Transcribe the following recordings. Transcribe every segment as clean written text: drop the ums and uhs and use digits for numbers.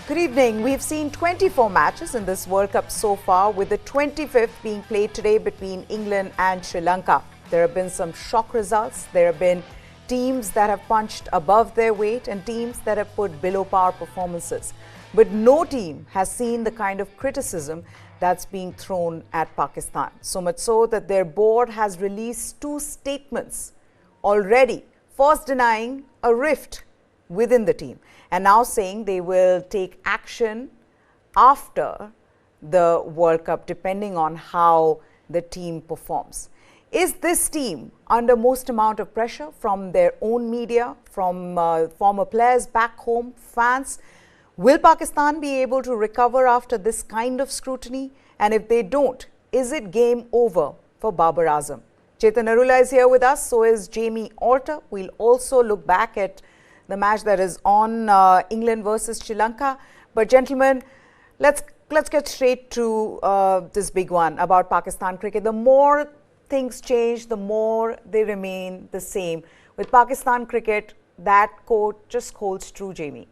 Good evening. We've seen 24 matches in this World Cup so far, with the 25th being played today between England and Sri Lanka. There have been some shock results. There have been teams that have punched above their weight and teams that have put below par performances. But no team has seen the kind of criticism that's being thrown at Pakistan. So much so that their board has released two statements already, first denying a rift within the team and now saying they will take action after the World Cup depending on how the team performs. Is this team under most amount of pressure from their own media, from former players back home, fans? Will Pakistan be able to recover after this kind of scrutiny? And if they don't, is it game over for Babar Azam? Chetan Narula is here with us, so is Jamie Alter. We'll also look back at the match that is on England versus Sri Lanka. But gentlemen, let's get straight to this big one about Pakistan cricket. The more things change, the more they remain the same. With Pakistan cricket, that quote just holds true, Jamie.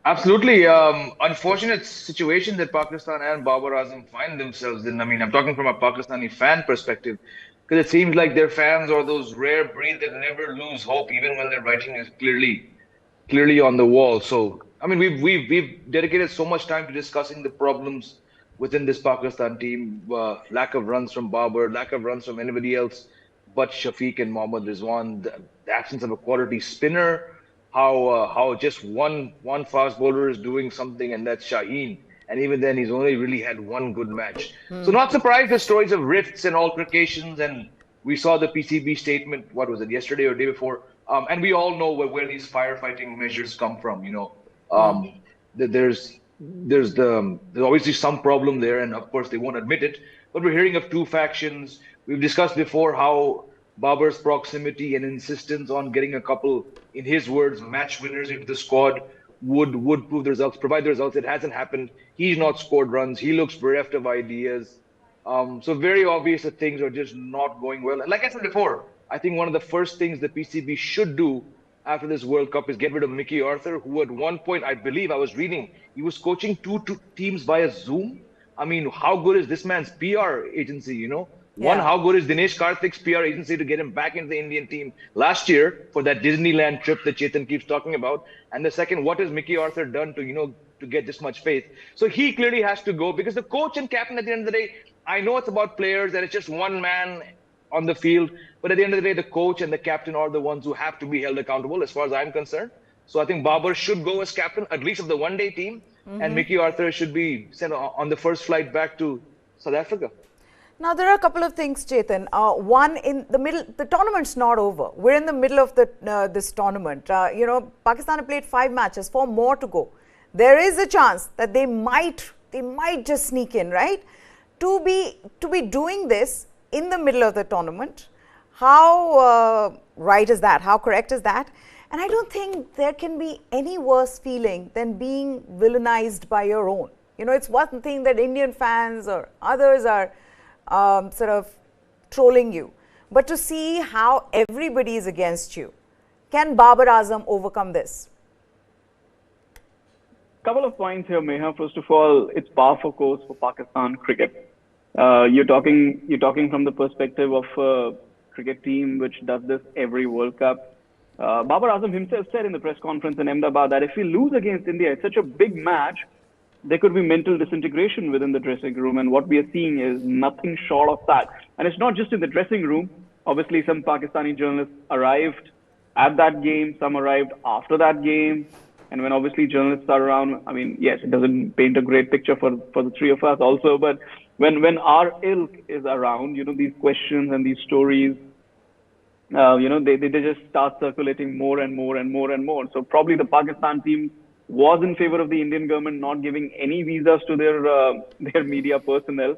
Absolutely. Unfortunate situation that Pakistan and Babar Azam find themselves in. I mean, I'm talking from a Pakistani fan perspective, because it seems like their fans are those rare breed that never lose hope, even when their writing is clearly on the wall. So, I mean, we've dedicated so much time to discussing the problems within this Pakistan team. Lack of runs from Babar, lack of runs from anybody else but Shafiq and Mohammad Rizwan, the absence of a quality spinner. How just one fast bowler is doing something, and that's Shaheen. And even then, he's only really had one good match. So not surprised the stories of rifts and altercations. And we saw the PCB statement, what was it, yesterday or day before? And we all know where these firefighting measures come from. You know, there's obviously some problem there, and of course they won't admit it. But we're hearing of two factions. We've discussed before how Babar's proximity and insistence on getting a couple, in his words, match winners into the squad would prove the results, provide the results. It hasn't happened. He's not scored runs. He looks bereft of ideas. So very obvious that things are just not going well. And like I said before, I think one of the first things the PCB should do after this World Cup is get rid of Mickey Arthur, who at one point, I believe I was reading, he was coaching two teams via Zoom. I mean, how good is this man's PR agency, you know? Yeah. One, how good is Dinesh Karthik's PR agency to get him back into the Indian team last year for that Disneyland trip that Chetan keeps talking about? And the second, what has Mickey Arthur done to get this much faith? So he clearly has to go, because the coach and captain at the end of the day, I know it's about players and it's just one man on the field, but at the end of the day, the coach and the captain are the ones who have to be held accountable as far as I'm concerned. So I think Babar should go as captain, at least of the one-day team, and Mickey Arthur should be sent on the first flight back to South Africa. Now, there are a couple of things, Chetan. One, in the middle, the tournament's not over. We're in the middle of this tournament. You know, Pakistan have played 5 matches, 4 more to go. There is a chance that they might just sneak in, right? To be doing this in the middle of the tournament, how right is that? How correct is that? And I don't think there can be any worse feeling than being villainized by your own. You know, it's one thing that Indian fans or others are sort of trolling you, but to see how everybody is against you. Can Babar Azam overcome this? Couple of points here, Meha. First of all, it's par for course for Pakistan cricket. You're talking from the perspective of a cricket team which does this every World Cup. Babar Azam himself said in the press conference in Ahmedabad that if we lose against India, it's such a big match, there could be mental disintegration within the dressing room. And what we are seeing is nothing short of that. And it's not just in the dressing room. Obviously, some Pakistani journalists arrived at that game. Some arrived after that game. And when obviously journalists are around, I mean, yes, it doesn't paint a great picture for the three of us also. But when our ilk is around, you know, these questions and these stories, you know, they just start circulating more and more and more and more. So probably the Pakistan team was in favor of the Indian government not giving any visas to their media personnel.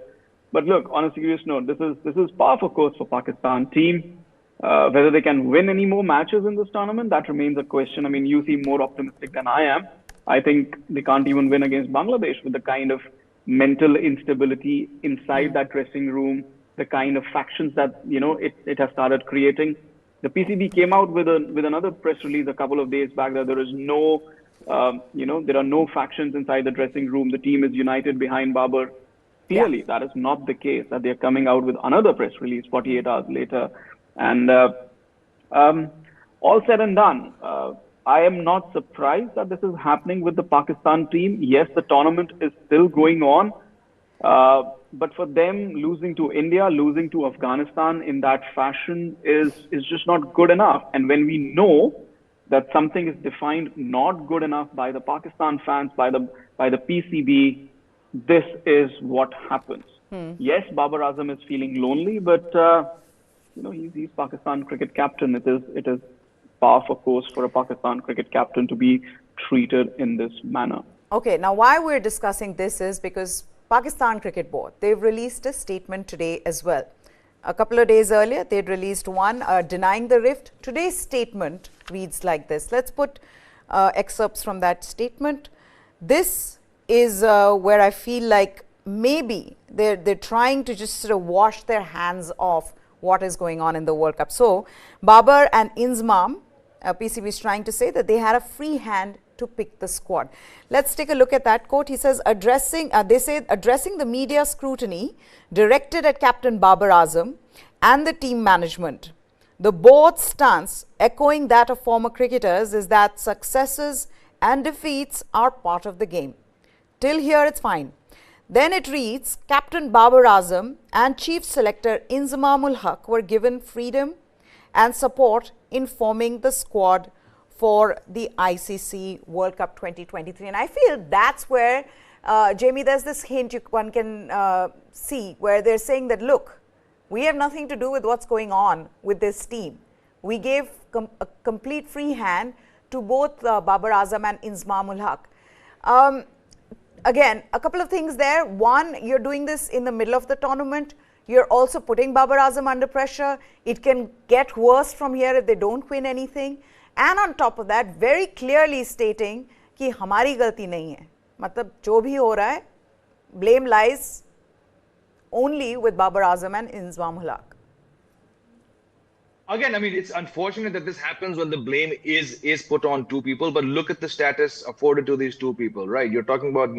But look, on a serious note, this is par for course for Pakistan team. Whether they can win any more matches in this tournament, that remains a question. I mean, you seem more optimistic than I am. I think they can't even win against Bangladesh with the kind of mental instability inside that dressing room, the kind of factions that, you know, it has started creating. The PCB came out with another press release a couple of days back that there is no There are no factions inside the dressing room. The team is united behind Babar. Clearly, that is not the case, that they're coming out with another press release 48 hours later. And all said and done, I am not surprised that this is happening with the Pakistan team. Yes, the tournament is still going on. But for them, losing to India, losing to Afghanistan in that fashion is just not good enough. And when we know that something is defined not good enough by the Pakistan fans, by the PCB, this is what happens. Yes, Babar Azam is feeling lonely, but he's Pakistan cricket captain. It is par for course for a Pakistan cricket captain to be treated in this manner. Okay, now why we're discussing this is because Pakistan Cricket Board, they've released a statement today as well. A couple of days earlier, they'd released one denying the rift. Today's statement reads like this. Let's put excerpts from that statement. This is where I feel like maybe they're trying to just sort of wash their hands off what is going on in the World Cup. So, Babar and Inzamam, PCB is trying to say that they had a free hand to pick the squad. Let's take a look at that quote. He says, addressing the media scrutiny directed at Captain Babar Azam and the team management. The board's stance, echoing that of former cricketers, is that successes and defeats are part of the game. Till here, it's fine. Then it reads, Captain Babar Azam and Chief Selector Inzamamul Haq were given freedom and support in forming the squad for the ICC World Cup 2023. And I feel that's where, Jamie, there's this hint one can see where they're saying that, look, we have nothing to do with what's going on with this team. We gave a complete free hand to both Babar Azam and Inzamamul Haq. Again, a couple of things there. One, you're doing this in the middle of the tournament. You're also putting Babar Azam under pressure. It can get worse from here if they don't win anything. And on top of that, very clearly stating कि हमारी गलती नहीं है. मतलब जो भी हो रहा है, blame lies only with Babar Azam and Inzamamul Haq. Again, I mean, it's unfortunate that this happens when the blame is put on two people, but look at the status afforded to these two people, right? You're talking about,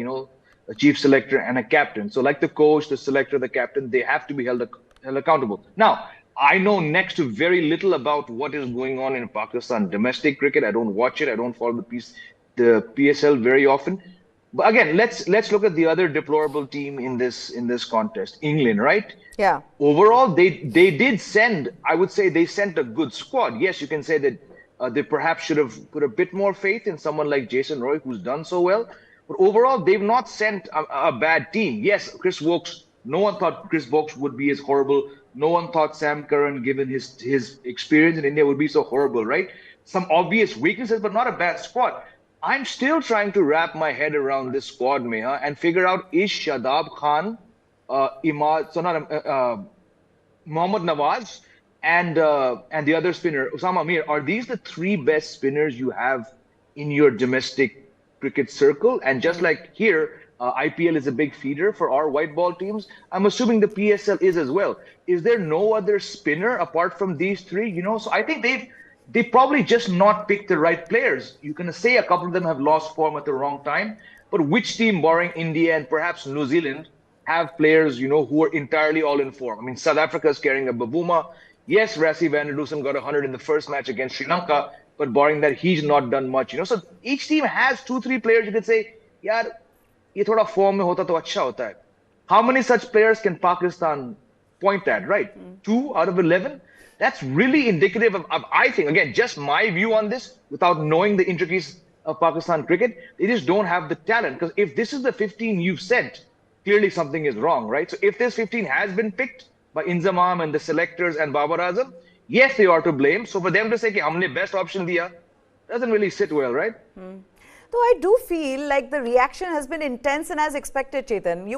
a chief selector and a captain. So like the coach, the selector, the captain, they have to be held accountable. Now, I know next to very little about what is going on in Pakistan domestic cricket. I don't watch it. I don't follow the PSL very often. But again, let's look at the other deplorable team in this contest, England, right? Yeah. Overall, they did send, I would say they sent a good squad. Yes, you can say that they perhaps should have put a bit more faith in someone like Jason Roy, who's done so well. But overall, they've not sent a bad team. Yes, Chris Wokes, no one thought Chris Wokes would be as horrible. No one thought Sam Curran, given his experience in India, would be so horrible, right? Some obvious weaknesses, but not a bad squad. I'm still trying to wrap my head around this squad, Meha, and figure out, is Shadab Khan, Mohammad Nawaz, and the other spinner, Usama Mir, are these the three best spinners you have in your domestic cricket circle? And just like here, IPL is a big feeder for our white ball teams. I'm assuming the PSL is as well. Is there no other spinner apart from these three? So I think they probably just not picked the right players. You can say a couple of them have lost form at the wrong time, but which team, barring India and perhaps New Zealand, have players, who are entirely all in form? I mean, South Africa is carrying a Babuma. Yes, Rassie van der Dusen got 100 in the first match against Sri Lanka, but barring that, he's not done much. So each team has 2-3 players. You could say, yaar, ye thoda form mein hota to acha hota hai. How many such players can Pakistan point at, right? 2 out of 11? That's really indicative of, I think, again, just my view on this, without knowing the intricacies of Pakistan cricket, they just don't have the talent. Because if this is the 15 you've sent, clearly something is wrong, right? So if this 15 has been picked by Inzamam and the selectors and Babar Azam, yes, they are to blame. So for them to say, कि हमने best option दिया, doesn't really sit well, right? Though I do feel like the reaction has been intense and as expected, Chetan.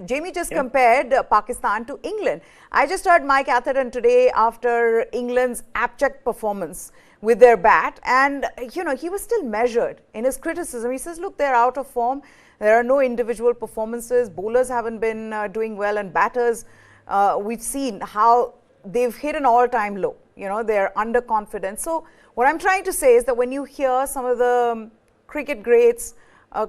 Jamie just compared Pakistan to England. I just heard Mike Atherton today after England's abject performance with their bat, and he was still measured in his criticism. He says, look, they're out of form. There are no individual performances. Bowlers haven't been doing well, and batters, we've seen how they've hit an all-time low. They're underconfident. So what I'm trying to say is that when you hear some of the cricket greats,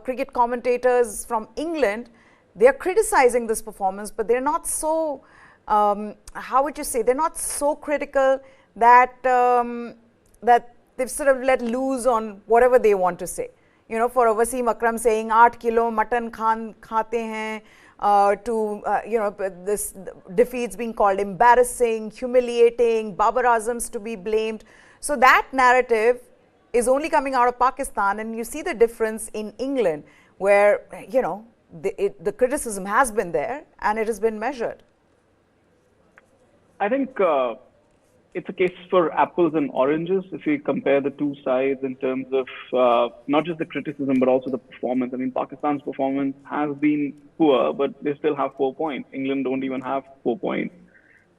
cricket commentators from England, they're criticizing this performance, but they're not so, how would you say, they're not so critical that, that they've sort of let loose on whatever they want to say. You know, for Wasim Akram saying 8 kilo mutton khate hain, this defeats being called embarrassing, humiliating, Babar Azam's to be blamed. So that narrative is only coming out of Pakistan, and you see the difference in England where, you know, the criticism has been there and it has been measured. I think it's a case for apples and oranges if we compare the two sides in terms of not just the criticism but also the performance. I mean, Pakistan's performance has been poor, but they still have 4 points. England don't even have 4 points.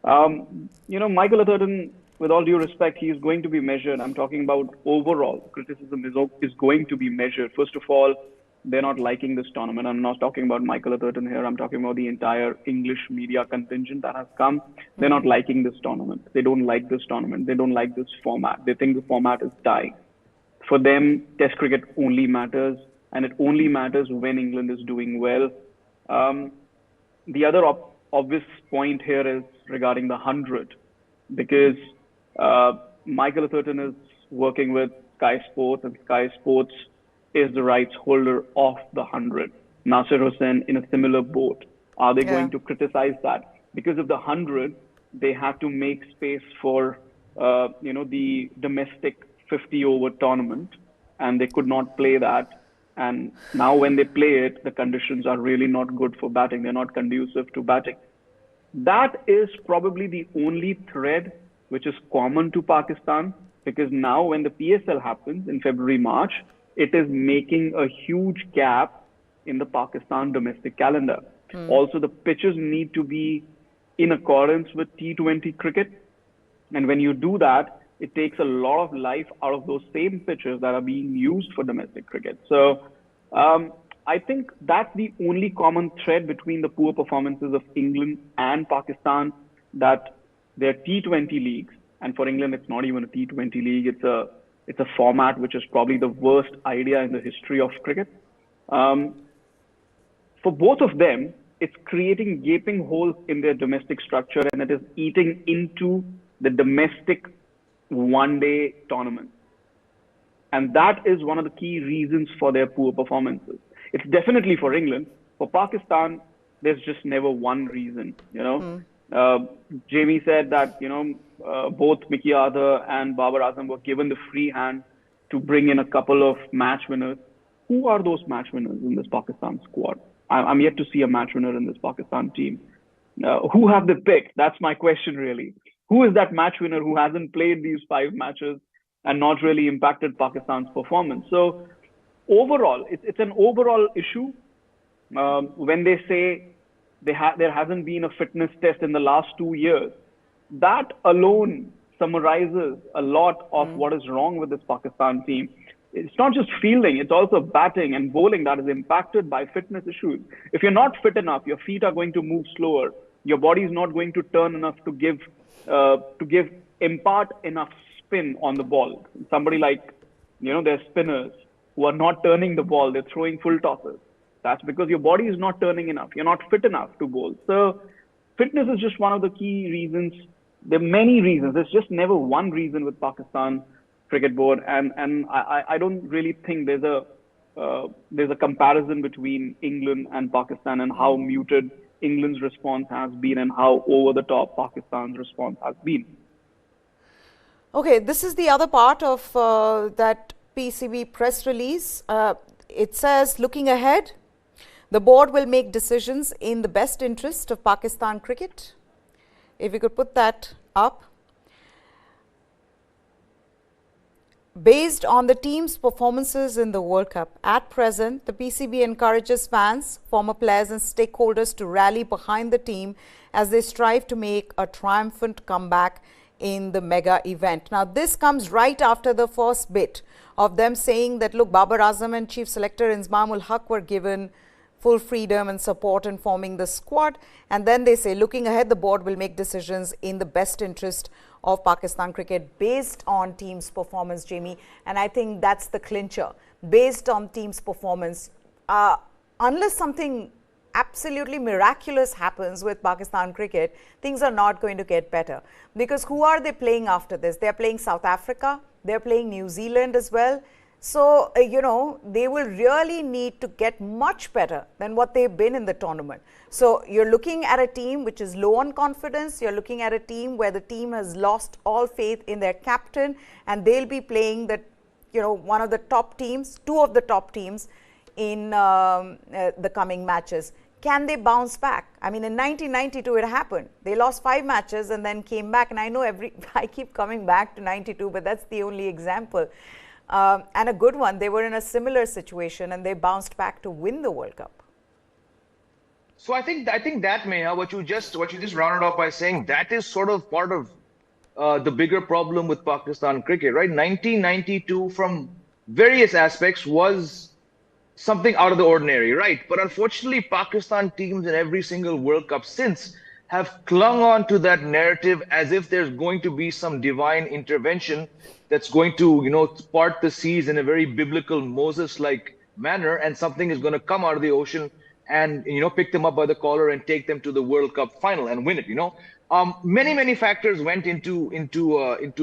You know, Michael Atherton, with all due respect, he is going to be measured. I'm talking about overall criticism is going to be measured. First of all, they're not liking this tournament. I'm not talking about Michael Atherton here. I'm talking about the entire English media contingent that has come. They're not liking this tournament. They don't like this tournament. They don't like this format. They think the format is dying. For them, Test cricket only matters, and it only matters when England is doing well. The other obvious point here is regarding the 100, because Michael Atherton is working with Sky Sports, and Sky Sports is the rights holder of the 100. Nasser Hussain in a similar boat. Are they going to criticize that? Because of the 100, they have to make space for you know, the domestic 50-over tournament, and they could not play that. And now when they play it, the conditions are really not good for batting. They're not conducive to batting. That is probably the only thread which is common to Pakistan, because now when the PSL happens in February, March, it is making a huge gap in the Pakistan domestic calendar. Also, the pitches need to be in accordance with T20 cricket. And when you do that, it takes a lot of life out of those same pitches that are being used for domestic cricket. So I think that's the only common thread between the poor performances of England and Pakistan, that they're T20 leagues. And for England, it's not even a T20 league. It's a format which is probably the worst idea in the history of cricket. For both of them, it's creating gaping holes in their domestic structure, and it is eating into the domestic one-day tournament. And that is one of the key reasons for their poor performances. It's definitely for England. For Pakistan, there's just never one reason, you know. Jamie said that, you know, both Mickey Arthur and Babar Azam were given the free hand to bring in a couple of match winners. Who are those match winners in this Pakistan squad? I'm yet to see a match winner in this Pakistan team. Who have they picked? That's my question, really. Who is that match winner who hasn't played these 5 matches and not really impacted Pakistan's performance? So overall, it's an overall issue. When they say there hasn't been a fitness test in the last 2 years, that alone summarizes a lot of what is wrong with this Pakistan team. It's not just fielding, it's also batting and bowling that is impacted by fitness issues. If you're not fit enough, your feet are going to move slower. Your body is not going to turn enough to impart enough spin on the ball. Somebody like, you know, there's spinners who are not turning the ball, they're throwing full tosses. That's because your body is not turning enough. You're not fit enough to bowl. So fitness is just one of the key reasons. There are many reasons. There's just never one reason with Pakistan Cricket Board, and I don't really think there's a comparison between England and Pakistan and how muted England's response has been and how over the top Pakistan's response has been. Okay, this is the other part of that PCB press release. It says, looking ahead, the board will make decisions in the best interest of Pakistan cricket. If we could put that up. Based on the team's performances in the World Cup, at present, the PCB encourages fans, former players and stakeholders to rally behind the team as they strive to make a triumphant comeback in the mega event. Now, this comes right after the first bit of them saying that, look, Babar Azam and Chief Selector Inzamam ul Haq were given full freedom and support in forming the squad. And then they say, looking ahead, the board will make decisions in the best interest of Pakistan cricket based on team's performance, Jamie. And I think that's the clincher. Based on team's performance, unless something absolutely miraculous happens with Pakistan cricket, things are not going to get better. Because who are they playing after this? They're playing South Africa, they're playing New Zealand as well. So, you know, they will really need to get much better than what they've been in the tournament. So, you're looking at a team which is low on confidence. You're looking at a team where the team has lost all faith in their captain, and they'll be playing the, you know, one of the top teams, two of the top teams in the coming matches. Can they bounce back? I mean, in 1992, it happened. They lost 5 matches and then came back. And I know I keep coming back to 92, but that's the only example. And a good one. They were in a similar situation and they bounced back to win the World Cup. So I think that, Meha, what you just rounded off by saying, that is sort of part of the bigger problem with Pakistan cricket, right? 1992, from various aspects, was something out of the ordinary, right? But unfortunately, Pakistan teams in every single World Cup since have clung on to that narrative as if there's going to be some divine intervention that's going to, you know, part the seas in a very biblical Moses-like manner, and something is going to come out of the ocean and, you know, pick them up by the collar and take them to the World Cup final and win it. You know, many factors went into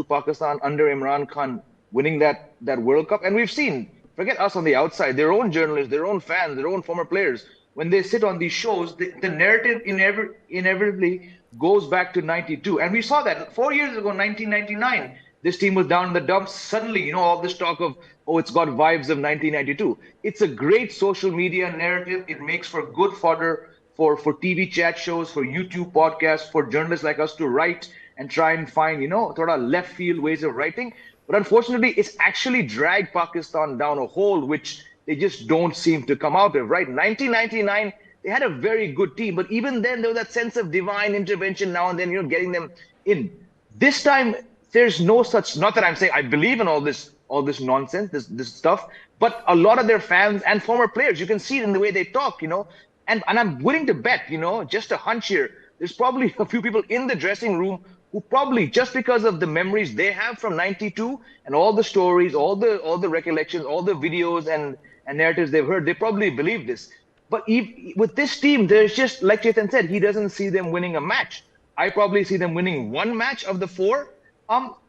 Pakistan under Imran Khan winning that World Cup, and we've seen. Forget us on the outside, their own journalists, their own fans, their own former players. When they sit on these shows, the narrative inevitably goes back to 92. And we saw that 4 years ago, 1999, this team was down in the dumps. Suddenly, you know, all this talk of, oh, it's got vibes of 1992. It's a great social media narrative. It makes for good fodder for TV chat shows, for YouTube podcasts, for journalists like us to write and try and find, you know, sort of left field ways of writing. But unfortunately, it's actually dragged Pakistan down a hole which they just don't seem to come out of, right? 1999, they had a very good team, but even then there was that sense of divine intervention now and then, you know, getting them in. This time, there's no such, not that I'm saying I believe in all this nonsense, this stuff, but a lot of their fans and former players, you can see it in the way they talk, you know, and I'm willing to bet, you know, just a hunch here, there's probably a few people in the dressing room who probably, just because of the memories they have from 92 and all the stories, all the recollections, all the videos and narratives they've heard, they probably believe this. But with this team, there's just, like Chetan said, he doesn't see them winning a match. I probably see them winning 1 match of the 4.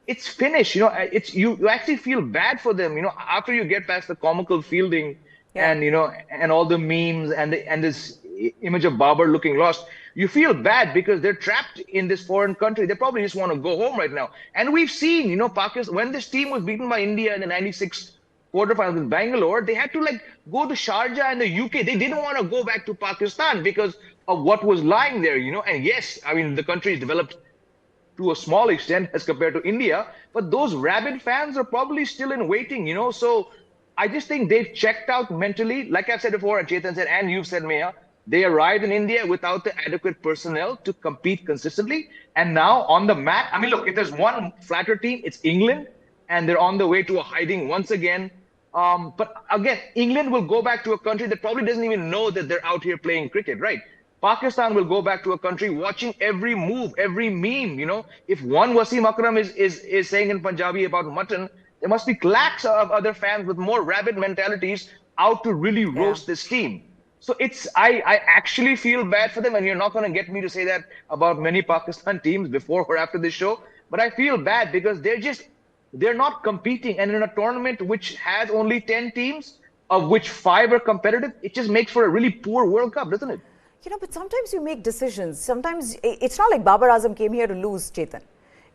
It's finished, you know, you actually feel bad for them, you know, after you get past the comical fielding and, you know, and all the memes and this image of Babar looking lost. You feel bad because they're trapped in this foreign country. They probably just want to go home right now. And we've seen, you know, Pakistan, when this team was beaten by India in the 96 quarterfinals in Bangalore, they had to like go to Sharjah and the UK. They didn't want to go back to Pakistan because of what was lying there, you know. And yes, I mean, the country is developed to a small extent as compared to India, but those rabid fans are probably still in waiting, you know. So I just think they've checked out mentally. Like I've said before, and Chetan said, and you've said, Meha, they arrived in India without the adequate personnel to compete consistently. And now on the mat, I mean, look, if there's one flatter team, it's England, and they're on the way to a hiding once again. But again, England will go back to a country that probably doesn't even know that they're out here playing cricket, right? Pakistan will go back to a country watching every move, every meme, you know. If one Wasim Akram is saying in Punjabi about mutton, there must be lakhs of other fans with more rabid mentalities out to really roast this team. So I actually feel bad for them, and you're not going to get me to say that about many Pakistan teams before or after this show, but I feel bad because they're not competing, and in a tournament which has only 10 teams, of which 5 are competitive, it just makes for a really poor World Cup, doesn't it? You know, but sometimes you make decisions. Sometimes it's not like Babar Azam came here to lose, Chetan.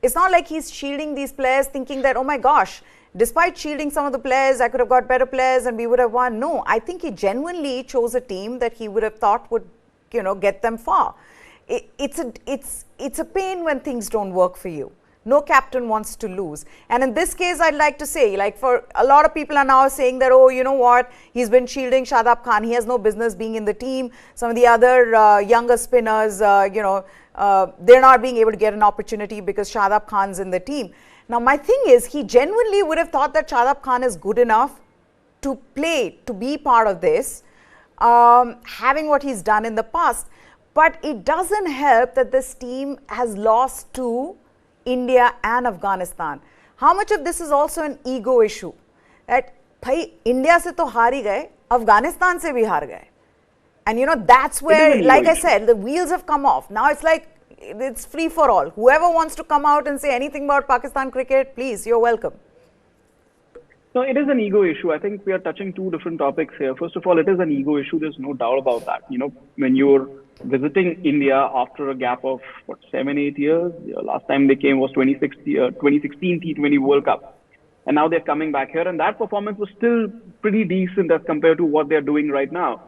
It's not like he's shielding these players thinking that, oh my gosh, despite shielding some of the players, I could have got better players and we would have won. No, I think he genuinely chose a team that he would have thought would, you know, get them far. It's a pain when things don't work for you. No captain wants to lose. And in this case, I'd like to say, like, for a lot of people are now saying that, oh, you know what, he's been shielding Shadab Khan. He has no business being in the team. Some of the other younger spinners, they're not being able to get an opportunity because Shadab Khan's in the team. Now, my thing is, he genuinely would have thought that Shadab Khan is good enough to play, to be part of this. having what he's done in the past. But it doesn't help that this team has lost to India and Afghanistan. How much of this is also an ego issue? That bhai, India se to haar hi gaye, Afghanistan se bhi haar gaye. And you know, that's where, like I said, the wheels have come off. Now it's like, it's free for all. Whoever wants to come out and say anything about Pakistan cricket, please, you're welcome. No, it is an ego issue. I think we are touching two different topics here. First of all, it is an ego issue. There's no doubt about that. You know, when you're visiting India after a gap of, what, 7-8 years? Last time they came was 2016 T20 World Cup. And now they're coming back here. And that performance was still pretty decent as compared to what they're doing right now.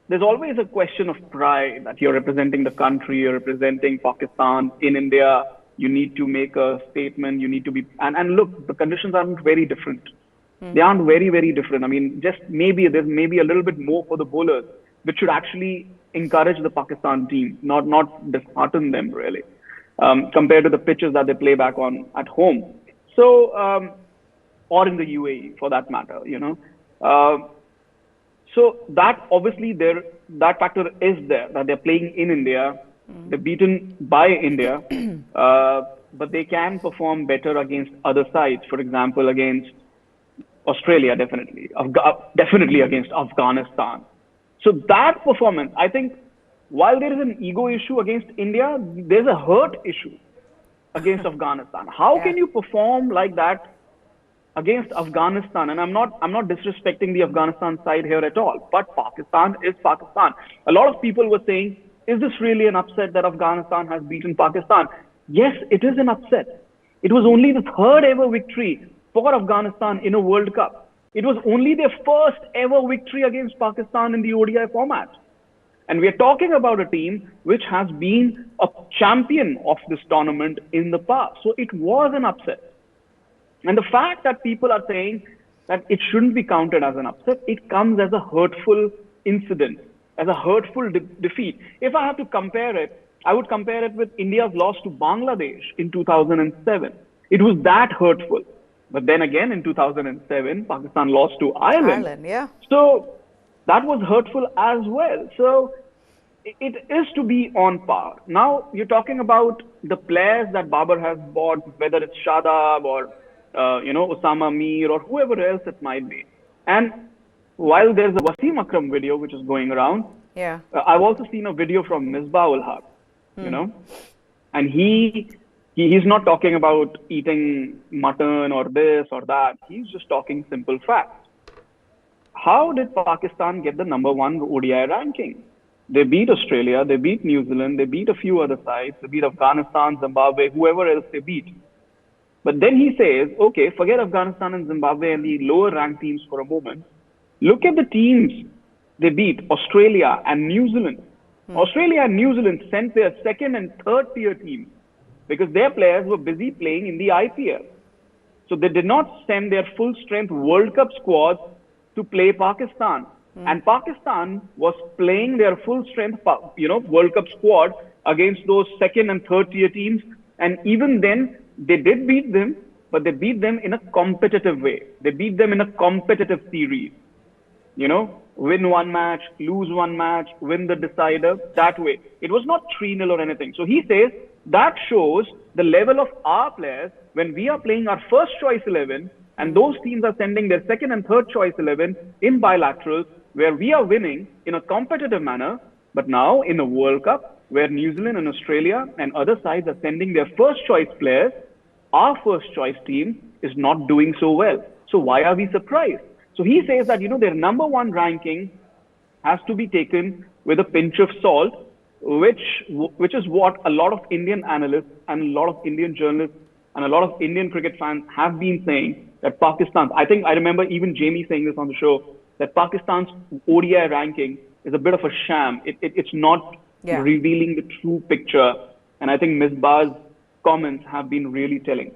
There's always a question of pride that you're representing the country, you're representing Pakistan in India. You need to make a statement. You need to be, and look, the conditions aren't very different. They aren't very, very different. I mean, just maybe there's maybe a little bit more for the bowlers, which should actually encourage the Pakistan team, not dishearten them really, compared to the pitches that they play back on at home. So, or in the UAE for that matter, you know. So that obviously that factor is there, that they're playing in India, they're beaten by India, but they can perform better against other sides. For example, against Australia, definitely against Afghanistan. So that performance, I think, while there is an ego issue against India, there's a hurt issue against Afghanistan. How can you perform like that against Afghanistan? And I'm not disrespecting the Afghanistan side here at all, but Pakistan is Pakistan. A lot of people were saying, is this really an upset that Afghanistan has beaten Pakistan? Yes, it is an upset. It was only the third ever victory for Afghanistan in a World Cup. It was only their first ever victory against Pakistan in the ODI format. And we are talking about a team which has been a champion of this tournament in the past. So it was an upset. And the fact that people are saying that it shouldn't be counted as an upset, it comes as a hurtful incident, as a hurtful defeat. If I have to compare it, I would compare it with India's loss to Bangladesh in 2007. It was that hurtful. But then again, in 2007, Pakistan lost to Ireland. So that was hurtful as well. So it is to be on par. Now, you're talking about the players that Babar has bought, whether it's Shadab or Osama Mir or whoever else it might be. And while there's a Wasim Akram video which is going around, I've also seen a video from Misbah-ul Haq, you know, and he's not talking about eating mutton or this or that. He's just talking simple facts. How did Pakistan get the #1 ODI ranking? They beat Australia, they beat New Zealand, they beat a few other sides, they beat Afghanistan, Zimbabwe, whoever else they beat. But then he says, okay, forget Afghanistan and Zimbabwe and the lower ranked teams for a moment. Look at the teams they beat, Australia and New Zealand. Australia and New Zealand sent their second and third tier teams because their players were busy playing in the IPL. So they did not send their full strength World Cup squads to play Pakistan. And Pakistan was playing their full strength, World Cup squad against those second and third tier teams. And even then, they did beat them, but they beat them in a competitive way. They beat them in a competitive series. You know, win one match, lose one match, win the decider, that way. It was not 3-0 or anything. So he says that shows the level of our players when we are playing our first choice 11 and those teams are sending their second and third choice 11 in bilaterals where we are winning in a competitive manner. But now in a World Cup where New Zealand and Australia and other sides are sending their first choice players, our first choice team is not doing so well. So why are we surprised? So he says that, their #1 ranking has to be taken with a pinch of salt, which is what a lot of Indian analysts and a lot of Indian journalists and a lot of Indian cricket fans have been saying that I remember even Jamie saying this on the show, that Pakistan's ODI ranking is a bit of a sham. It's not revealing the true picture. And I think Misbah's comments have been really telling.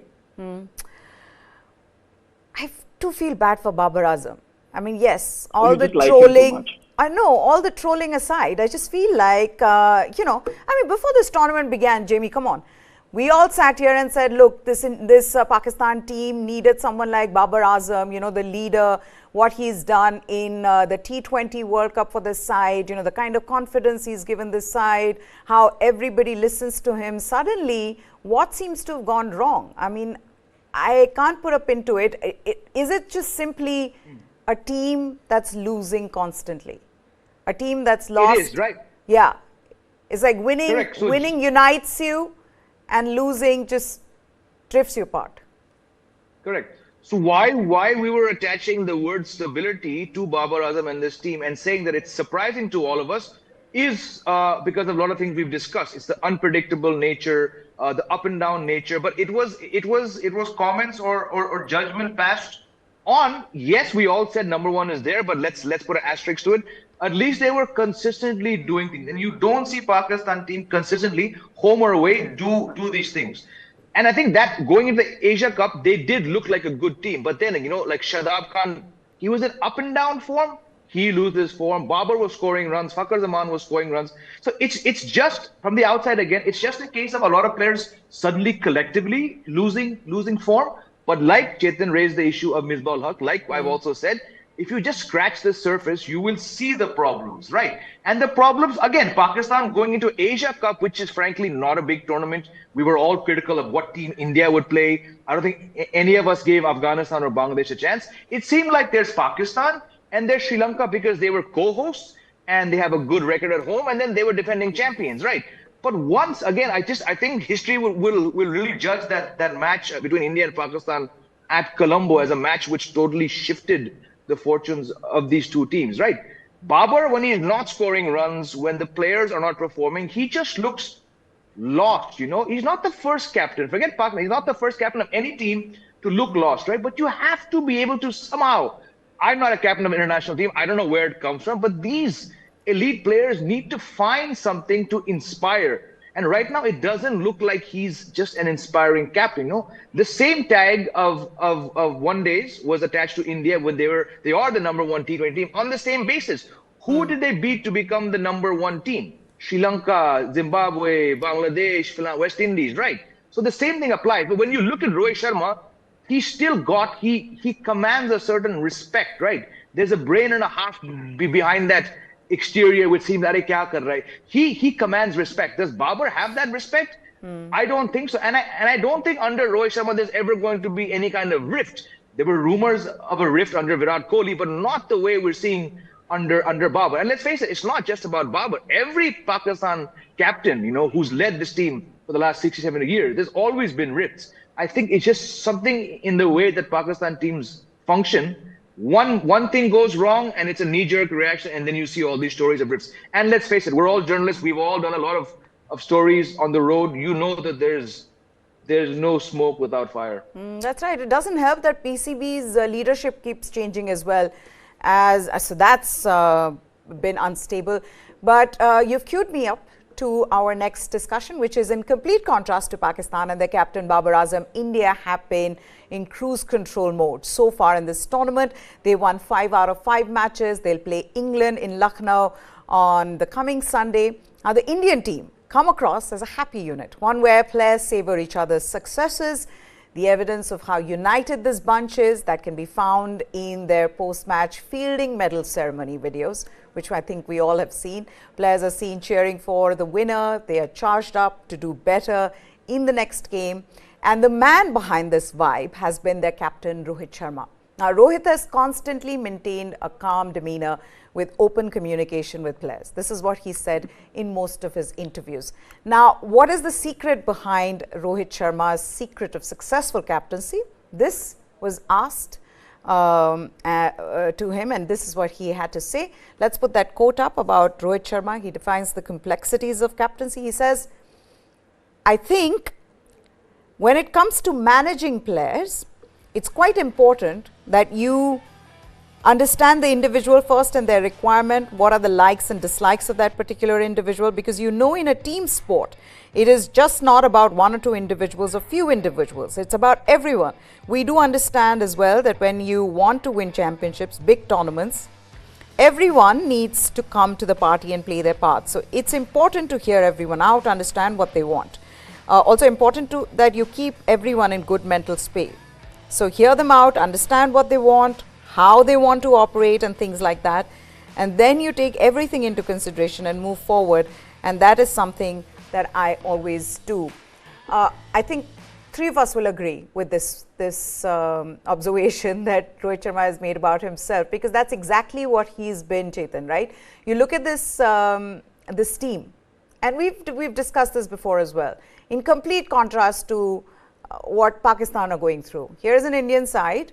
I do feel bad for Babar Azam. I mean, yes, all the trolling. I know, all the trolling aside, I just feel like, before this tournament began, Jamie, come on. We all sat here and said, look, this Pakistan team needed someone like Babar Azam, you know, the leader, what he's done in the T20 World Cup for this side, you know, the kind of confidence he's given this side, how everybody listens to him. Suddenly, what seems to have gone wrong? I mean, I can't put a pin to it. Is it just simply a team that's losing constantly? A team that's lost? It is, right? Yeah. It's like winning, Correct. So winning unites you and losing just drifts you apart. Correct. So why we were attaching the word stability to Babar Azam and this team and saying that it's surprising to all of us is because of a lot of things we've discussed. It's the unpredictable nature, the up and down nature. But it was comments or judgment passed on. Yes, we all said number one is there, but let's put an asterisk to it. At least they were consistently doing things, and you don't see Pakistan team consistently home or away do these things. And I think that going into the Asia Cup, they did look like a good team. But then, you know, like Shadab Khan, he was in up and down form. He loses form. Babar was scoring runs. Fakhar Zaman was scoring runs. So it's just from the outside again. It's just a case of a lot of players suddenly collectively losing form. But like Chetan raised the issue of Misbah Haq, like I've also said, if you just scratch the surface, you will see the problems, right? And the problems, again, Pakistan going into Asia Cup, which is frankly not a big tournament. We were all critical of what team India would play. I don't think any of us gave Afghanistan or Bangladesh a chance. It seemed like there's Pakistan and there's Sri Lanka because they were co-hosts and they have a good record at home, and then they were defending champions, right? But once again, I think history will really judge that match between India and Pakistan at Colombo as a match which totally shifted the fortunes of these two teams, right? Babar, when he's not scoring runs, when the players are not performing, he just looks lost, you know? He's not the first captain. Forget Pakistan. He's not the first captain of any team to look lost, right? But you have to be able to somehow... I'm not a captain of an international team. I don't know where it comes from. But these elite players need to find something to inspire. And right now, it doesn't look like he's just an inspiring captain. You know, the same tag of one days was attached to India when they are the number one T20 team on the same basis. Who did they beat to become the number one team? Sri Lanka, Zimbabwe, Bangladesh, West Indies, right? So the same thing applies. But when you look at Rohit Sharma, he commands a certain respect, right? There's a brain and a half behind that exterior which seems like kya kar raha hai. He commands respect. Does Babar have that respect? I don't think so. And I don't think under Rohit Sharma there's ever going to be any kind of rift. There were rumors of a rift under Virat Kohli, but not the way we're seeing under Babar. And let's face it, it's not just about Babar. Every Pakistan captain, you know, who's led this team for the last 60, 70 years, there's always been rifts. I think it's just something in the way that Pakistan teams function. One thing goes wrong and it's a knee-jerk reaction, and then you see all these stories of rifts. And let's face it, we're all journalists. We've all done a lot of stories on the road. You know that there's no smoke without fire. That's right. It doesn't help that PCB's leadership keeps changing as well. So that's been unstable. But you've queued me up to our next discussion, which is in complete contrast to Pakistan and their captain Babar Azam. India have been in cruise control mode so far in this tournament. They won 5 out of 5 matches. They'll play England in Lucknow on the coming Sunday. Now, the Indian team come across as a happy unit, one where players savor each other's successes. The evidence of how united this bunch is, that can be found in their post-match fielding medal ceremony videos, which I think we all have seen. Players are seen cheering for the winner. They are charged up to do better in the next game. And the man behind this vibe has been their captain, Rohit Sharma. Now, Rohit has constantly maintained a calm demeanor with open communication with players. This is what he said in most of his interviews. Now, what is the secret behind Rohit Sharma's secret of successful captaincy? This was asked to him, and this is what he had to say. Let's put that quote up about Rohit Sharma. He defines the complexities of captaincy. He says, I think when it comes to managing players, it's quite important that you understand the individual first and their requirement. What are the likes and dislikes of that particular individual? Because you know, in a team sport, it is just not about 1 or 2 individuals or few individuals. It's about everyone. We do understand as well that when you want to win championships, big tournaments, everyone needs to come to the party and play their part. So it's important to hear everyone out, understand what they want. Also important that you keep everyone in good mental space. So hear them out, understand what they want, how they want to operate and things like that. And then you take everything into consideration and move forward. And that is something that I always do. I think three of us will agree with this observation that Rohit Sharma has made about himself, because that's exactly what he's been, Chetan, right? You look at this, this team, and we've discussed this before as well, in complete contrast to what Pakistan are going through. Here's an Indian side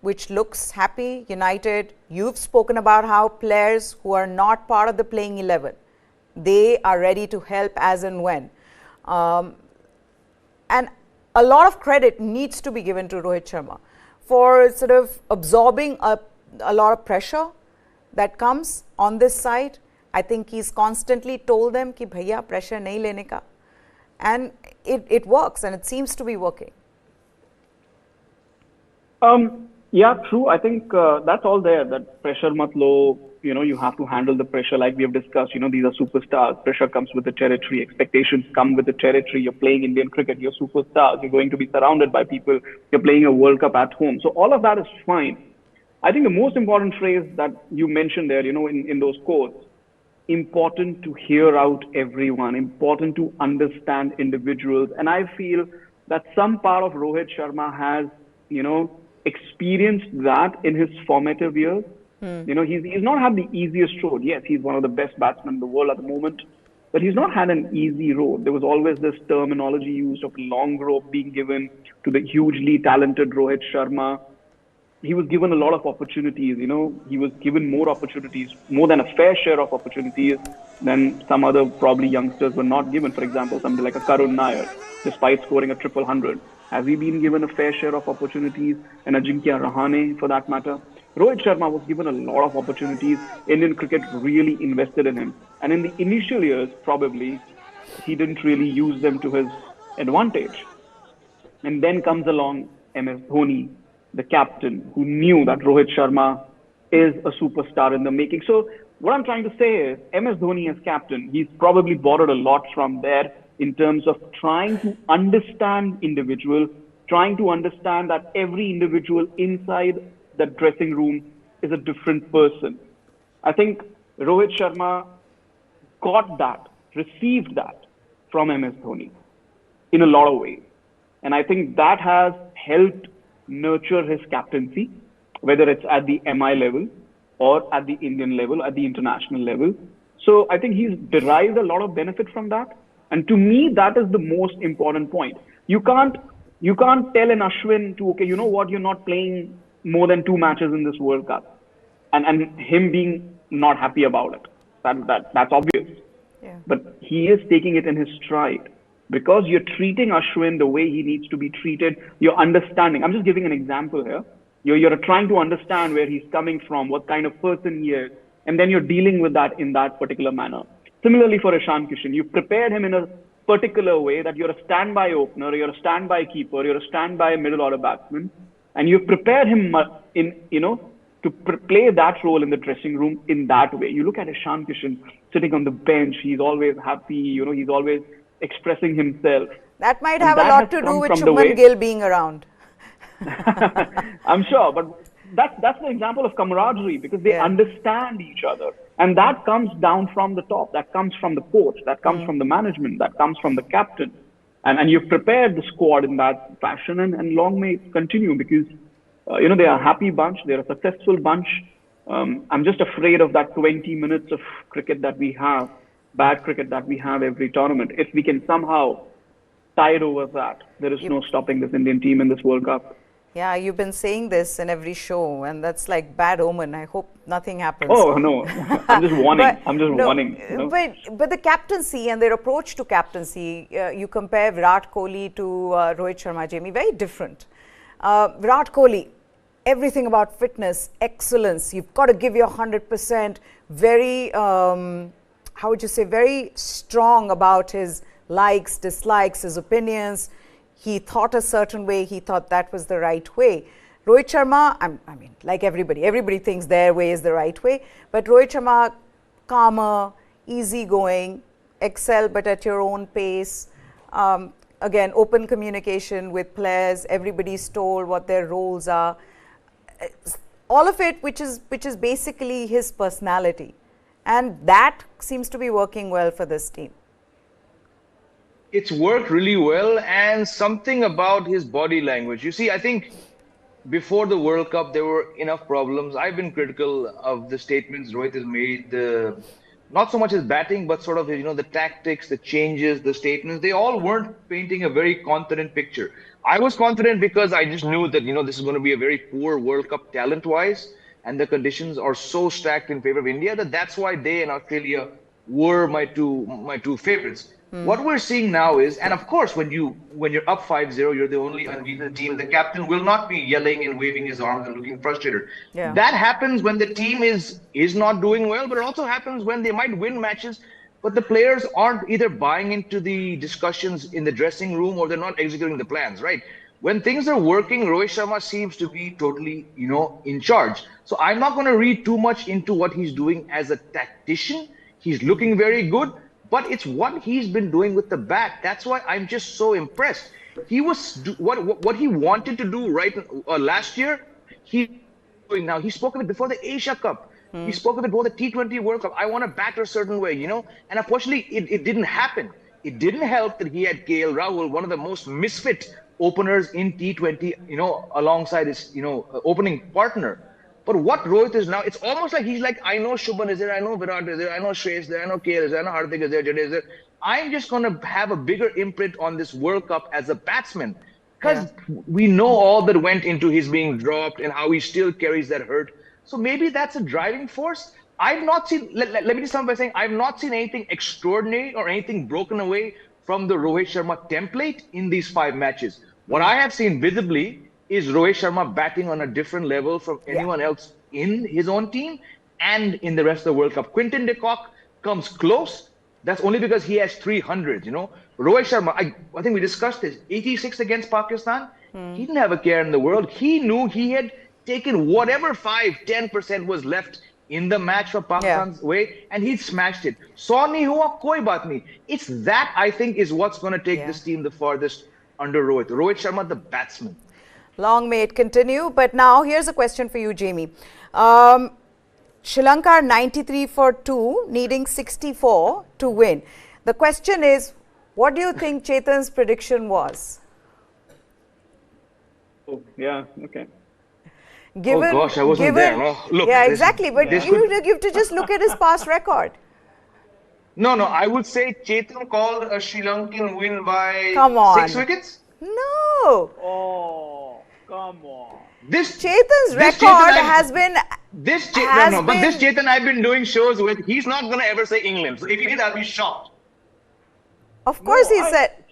which looks happy, united. You've spoken about how players who are not part of the playing 11, they are ready to help as and when. And a lot of credit needs to be given to Rohit Sharma for sort of absorbing a lot of pressure that comes on this side. I think he's constantly told them ki bhaiya pressure nahi lene ka. And it works, and it seems to be working. Yeah, true. I think that's all there. That pressure mat lo, you have to handle the pressure like we have discussed. These are superstars. Pressure comes with the territory. Expectations come with the territory. You're playing Indian cricket. You're superstars. You're going to be surrounded by people. You're playing a World Cup at home. So all of that is fine. I think the most important phrase that you mentioned there, in those quotes, important to hear out everyone, important to understand individuals. And I feel that some part of Rohit Sharma has, experienced that in his formative years. He's not had the easiest road. Yes, he's one of the best batsmen in the world at the moment, but he's not had an easy road. There was always this terminology used of long rope being given to the hugely talented Rohit Sharma. He was given a lot of opportunities, he was given more opportunities, more than a fair share of opportunities than some other probably youngsters were not given. For example, somebody like a Karun Nair, despite scoring a triple hundred. Has he been given a fair share of opportunities? And Ajinkya Rahane, for that matter. Rohit Sharma was given a lot of opportunities. Indian cricket really invested in him. And in the initial years, probably, he didn't really use them to his advantage. And then comes along MS Dhoni, the captain, who knew that Rohit Sharma is a superstar in the making. So what I'm trying to say is, MS Dhoni as captain, he's probably borrowed a lot from there in terms of trying to understand individual, trying to understand that every individual inside the dressing room is a different person. I think Rohit Sharma got that, received that from MS Dhoni in a lot of ways. And I think that has helped nurture his captaincy, whether it's at the MI level or at the Indian level, at the international level. So I think he's derived a lot of benefit from that. And to me, that is the most important point. You can't tell an Ashwin to, okay, you know what, you're not playing more than 2 matches in this World Cup, and him being not happy about it. That's obvious. Yeah. But he is taking it in his stride. Because you're treating Ashwin the way he needs to be treated, you're understanding. I'm just giving an example here. You're trying to understand where he's coming from, what kind of person he is, and then you're dealing with that in that particular manner. Similarly for Ishan Kishan, you've prepared him in a particular way that you're a standby opener, you're a standby keeper, you're a standby middle order batsman, and you've prepared him to play that role in the dressing room in that way. You look at Ishan Kishan sitting on the bench, he's always happy, he's always expressing himself. That might have a lot to do with Shubman Gill being around. I'm sure, but that's the example of camaraderie, because they understand each other. And that comes down from the top. That comes from the coach. That comes from the management. That comes from the captain. And you've prepared the squad in that fashion, and long may it continue, because, they're a happy bunch. They're a successful bunch. I'm just afraid of that 20 minutes of cricket that we have, bad cricket that we have every tournament. If we can somehow tide over that, there is no stopping this Indian team in this World Cup. Yeah, you've been saying this in every show, and that's like bad omen. I hope nothing happens. Oh, no. I'm just warning. warning. But the captaincy and their approach to captaincy, you compare Virat Kohli to Rohit Sharma, Jamie, very different. Virat Kohli, everything about fitness, excellence. You've got to give your 100%. Very, how would you say, very strong about his likes, dislikes, his opinions. He thought a certain way, he thought that was the right way. Rohit Sharma, I mean, like everybody thinks their way is the right way, but Rohit Sharma, calmer, easygoing, excel but at your own pace, again, open communication with players. Everybody's told what their roles are. All of it, which is basically his personality, and that seems to be working well for this team. It's worked really well, and something about his body language. You see, I think before the World Cup, there were enough problems. I've been critical of the statements Rohit has made, not so much his batting, but sort of his, the tactics, the changes, the statements. They all weren't painting a very confident picture. I was confident because I just knew that, this is going to be a very poor World Cup talent-wise, and the conditions are so stacked in favor of India that's why they and Australia were my two favorites. What we're seeing now is, and of course, when you're up 5-0, you're the only unbeaten team. The captain will not be yelling and waving his arms and looking frustrated. Yeah. That happens when the team is not doing well, but it also happens when they might win matches, but the players aren't either buying into the discussions in the dressing room or they're not executing the plans, right? When things are working, Rohit Sharma seems to be totally, in charge. So I'm not going to read too much into what he's doing as a tactician. He's looking very good. But it's what he's been doing with the bat. That's why I'm just so impressed. He was what he wanted to do last year. He's doing now. He spoke of it before the Asia Cup. He spoke of it before the T20 World Cup. I want to bat a certain way, And unfortunately, it didn't happen. It didn't help that he had KL Rahul, one of the most misfit openers in T20, alongside his, opening partner. But what Rohit is now, it's almost like he's like, I know Shubman is there, I know Virat is there, I know Shreyas is there, I know KL is there, I know Hardik is there, Jadeja is there. I'm just going to have a bigger imprint on this World Cup as a batsman. Because we know all that went into his being dropped and how he still carries that hurt. So maybe that's a driving force. I've not seen, let me just start by saying, I've not seen anything extraordinary or anything broken away from the Rohit Sharma template in these 5 matches. What I have seen visibly is Rohit Sharma batting on a different level from anyone else in his own team and in the rest of the World Cup. Quinton de Kock comes close. That's only because he has 300, Rohit Sharma, I think we discussed this, 86 against Pakistan. He didn't have a care in the world. He knew he had taken whatever 5-10% was left in the match for Pakistan's way, and he smashed it. Saw nahi hua, koi baat nahi. It's that, I think, is what's going to take this team the farthest under Rohit. Rohit Sharma, the batsman. Long may it continue. But now here's a question for you, Jamie. Sri Lanka are 93 for 2, needing 64 to win. The question is, what do you think Chetan's prediction was? Oh, yeah, okay. Given, oh gosh, I wasn't there. No? Look, yeah, exactly. But you have to just look at his past record. No, I would say Chetan called a Sri Lankan win by 6 wickets. No. Oh, come on. This record has been. This Chetan I've been doing shows with. He's not going to ever say England. So if he did, I'll be shocked. Of course, he said.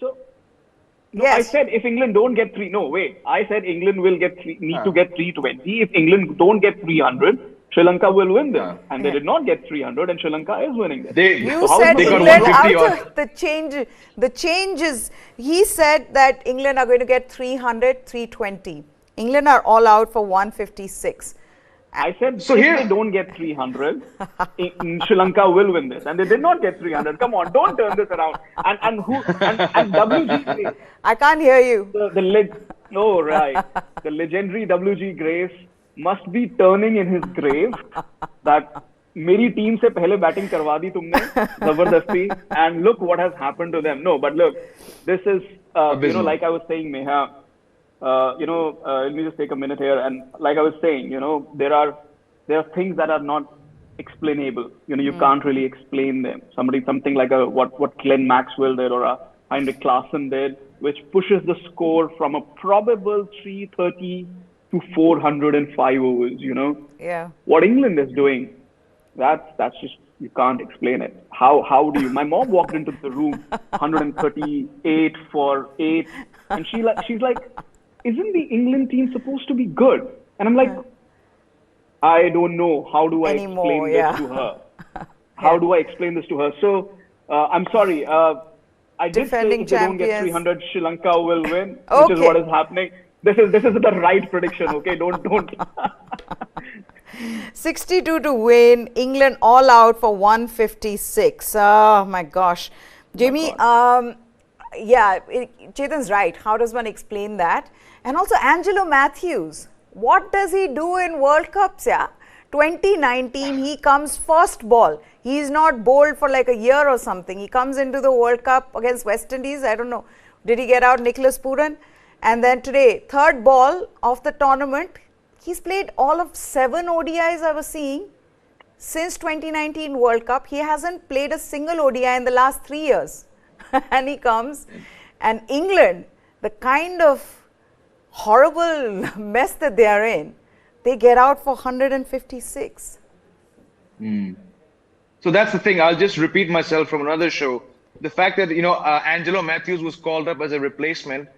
I said if England don't get 3. No, wait. I said England will get 3. Need to get 320. If England don't get 300, Sri Lanka will win them. And they did not get 300, and Sri Lanka is winning them. You said England out of the changes. He said that England are going to get 300, 320. England are all out for 156. I said if they don't get 300, Sri Lanka will win this, and they did not get 300. Come on, don't turn this around. And WG Grace. I can't hear you. The legendary WG Grace must be turning in his grave that मेरी team से पहले batting करवा दी तुमने जबरदस्ती, and look what has happened to them. No, but look, this is like I was saying, Meha. Let me just take a minute here. And like I was saying, there are things that are not explainable. You can't really explain them. Something like what Glenn Maxwell did or a Heinrich Klaassen did, which pushes the score from a probable 330 to 405 overs. Yeah. What England is doing, that's just, you can't explain it. How do you? My mom walked into the room, 138 for 8, and she's like, isn't the England team supposed to be good? And I'm like, I don't know. How do I explain this to her? How do I explain this to her? So I'm sorry. I did say if they don't get 300, Sri Lanka will win, which is what is happening. This is the right prediction. Okay, don't. 62 to win. England all out for 156. Oh my gosh, Jamie. yeah, Chetan's right. How does one explain that? And also Angelo Matthews. What does he do in World Cups? Yeah, 2019 he comes first ball. He is not bowled for like a year or something. He comes into the World Cup against West Indies. I don't know. Did he get out Nicholas Puran? And then today, third ball of the tournament. He's played all of 7 ODIs I was seeing since 2019 World Cup. He hasn't played a single ODI in the last 3 years. And he comes, and England, the kind of horrible mess that they are in, they get out for 156. So that's the thing. I'll just repeat myself from another show. The fact that, Angelo Matthews was called up as a replacement.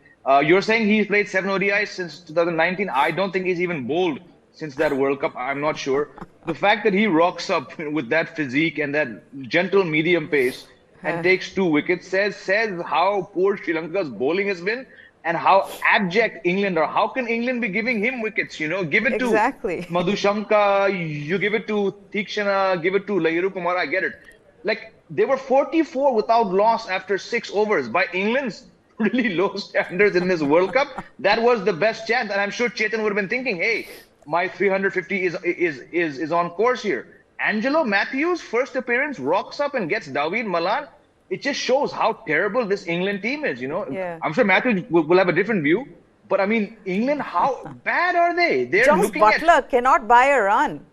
You're saying he's played 7 ODIs since 2019. I don't think he's even bowled since that World Cup. I'm not sure. The fact that he rocks up with that physique and that gentle medium pace and takes 2 wickets says how poor Sri Lanka's bowling has been and how abject England are. How can England be giving him wickets? Give it to Madhushanka, you give it to Thikshana, give it to Lahiru Kumar. I get it. Like, they were 44 without loss after 6 overs. By England's really low standards in this World Cup, that was the best chance. And I'm sure Chetan would have been thinking, hey, my 350 is on course here. Angelo Matthews' first appearance rocks up and gets David Malan. It just shows how terrible this England team is, Yeah. I'm sure Matthews will have a different view. But, I mean, England, how bad are they? They're Jones looking Butler cannot buy a run.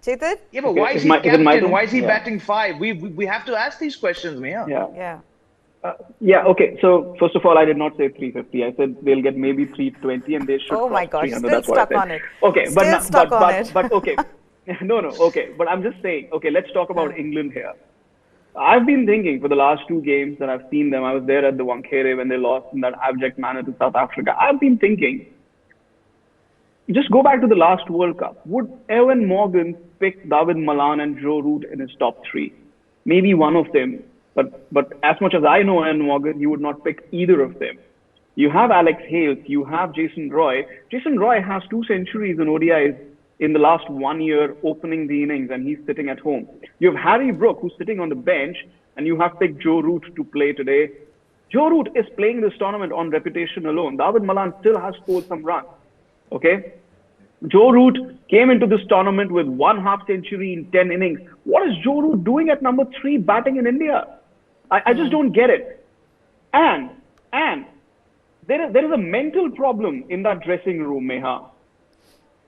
Chetan? Yeah, but why is he captain? Why is he batting 5? We have to ask these questions, Mia. Yeah. Okay. So first of all, I did not say 350. I said they'll get maybe 320, and they should. Oh my gosh, 300. still That's what I stuck said. on it. Okay, but okay. No. Okay, but I'm just saying. Okay, let's talk about England here. I've been thinking for the last 2 games that I've seen them. I was there at the Wankhede when they lost in that abject manner to South Africa. I've been thinking. Just go back to the last World Cup. Would Evan Morgan pick David Malan and Joe Root in his top 3? Maybe one of them. But as much as I know Evan Morgan, he would not pick either of them. You have Alex Hales, you have Jason Roy. Jason Roy has 2 centuries in ODIs in the last 1 year opening the innings, and he's sitting at home. You have Harry Brook, who's sitting on the bench, and you have picked Joe Root to play today. Joe Root is playing this tournament on reputation alone. David Malan still has scored some runs. Okay? Joe Root came into this tournament with 1 half century in 10 innings. What is Joe Root doing at number 3 batting in India? I just don't get it. And there is a mental problem in that dressing room, Meha.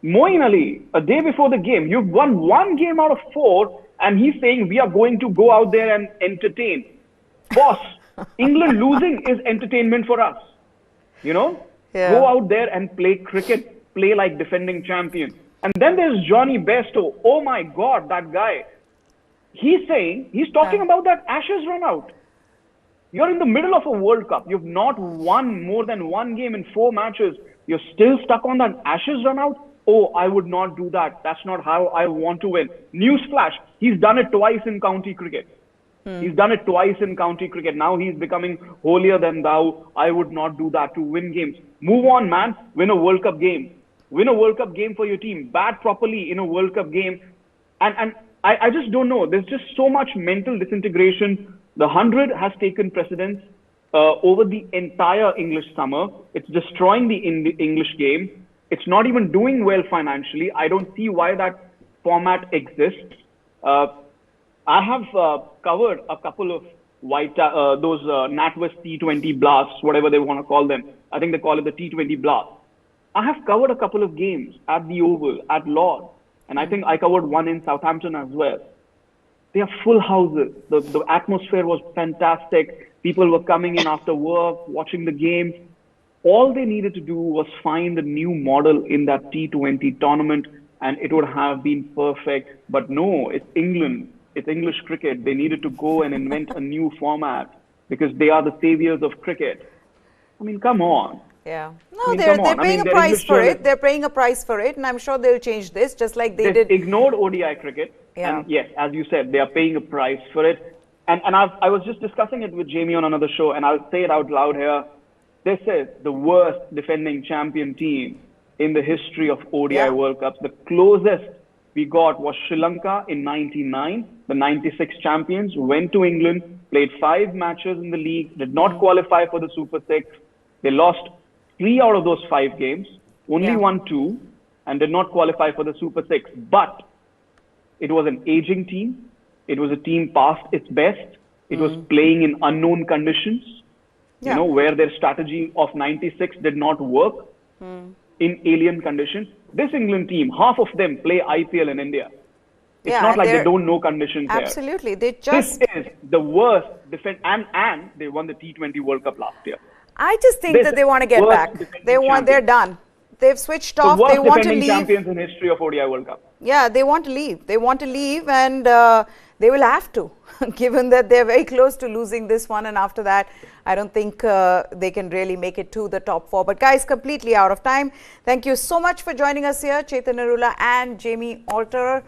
Moeen Ali, a day before the game, you've won 1 game out of 4, and he's saying we are going to go out there and entertain. Boss, England losing is entertainment for us. Go out there and play cricket, play like defending champion. And then there's Johnny Bairstow. Oh my God, that guy. He's talking about that Ashes run out. You're in the middle of a World Cup. You've not won more than 1 game in 4 matches. You're still stuck on that Ashes run out. Oh, I would not do that. That's not how I want to win. Newsflash, he's done it twice in county cricket. He's done it twice in county cricket. Now he's becoming holier than thou. I would not do that to win games. Move on, man. Win a World Cup game. Win a World Cup game for your team. Bat properly in a World Cup game. And I just don't know. There's just so much mental disintegration. The 100 has taken precedence over the entire English summer. It's destroying the English game. It's not even doing well financially. I don't see why that format exists. I have covered a couple of those NatWest T20 blasts, whatever they want to call them. I think they call it the T20 blast. I have covered a couple of games at the Oval, at Lord's, and I think I covered one in Southampton as well. They are full houses. The atmosphere was fantastic. People were coming in after work, watching the game. All they needed to do was find a new model in that T20 tournament, and it would have been perfect. But no, it's England. It's English cricket. They needed to go and invent a new format because they are the saviors of cricket. I mean, come on. Yeah. No, they're paying a price for it. They're paying a price for it, and I'm sure they'll change this, just like they did. Ignored ODI cricket. Yeah. And yes, as you said, they are paying a price for it. And I was just discussing it with Jamie on another show, and I'll say it out loud here. This is the worst defending champion team in the history of ODI World Cups. The closest we got was Sri Lanka in 99, the 96 champions, went to England, played 5 matches in the league, did not qualify for the Super 6. They lost 3 out of those 5 games, only won 2, and did not qualify for the Super 6. But it was an aging team. It was a team past its best. It was playing in unknown conditions, you know, where their strategy of 96 did not work in alien conditions. This England team, half of them play IPL in India. It's not like they don't know conditions there. Absolutely. They just... This is the worst defense, and they won the T20 World Cup last year. I just think that they want to get back. They're done. They've switched off. They want to leave. Champions in history of ODI World Cup. Yeah, they want to leave. They want to leave, and they will have to, given that they're very close to losing this one. And after that, I don't think they can really make it to the top 4. But guys, completely out of time. Thank you so much for joining us here, Chetan Narula and Jamie Alterer.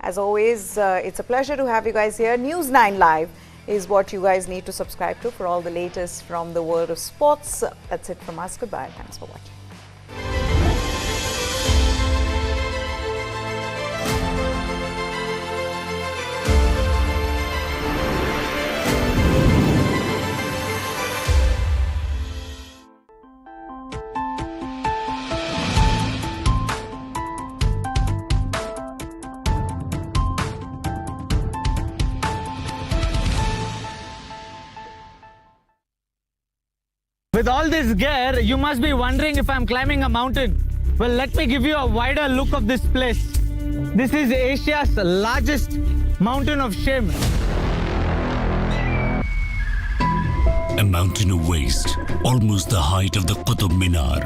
As always, it's a pleasure to have you guys here. News 9 Live is what you guys need to subscribe to for all the latest from the world of sports. That's it from us. Goodbye. Thanks for watching. With all this gear, you must be wondering if I'm climbing a mountain. Well, let me give you a wider look of this place. This is Asia's largest mountain of shame. A mountain of waste, almost the height of the Qutub Minar.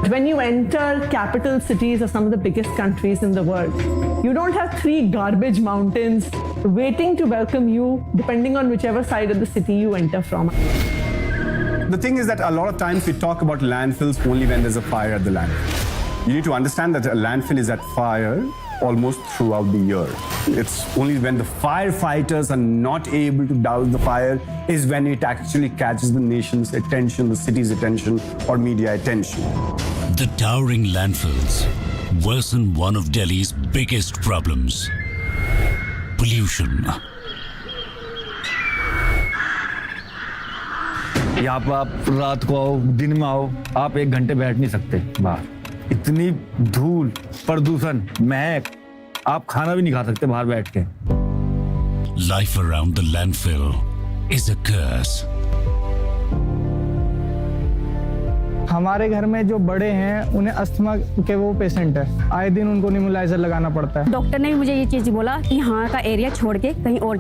When you enter capital cities of some of the biggest countries in the world, you don't have 3 garbage mountains waiting to welcome you, depending on whichever side of the city you enter from. The thing is that a lot of times we talk about landfills only when there's a fire at the landfill. You need to understand that a landfill is at fire almost throughout the year. It's only when the firefighters are not able to douse the fire is when it actually catches the nation's attention, the city's attention, or media attention. The towering landfills worsen one of Delhi's biggest problems: pollution. यहाँ पर आप रात को आओ, दिन में आओ, आप 1 घंटे बैठ नहीं सकते बाहर। इतनी धूल, प्रदूषण, महक, आप खाना भी नहीं खा सकते बाहर बैठ के। Life around the landfill is a curse. हमारे घर में जो बड़े हैं उन्हें अस्थमा के वो पेशेंट है, आए दिन उनको नेबुलाइजर लगाना पड़ता है। डॉक्टर ने भी मुझे ये चीज बोला कि यहाँ का एरिया छोड़ के कहीं और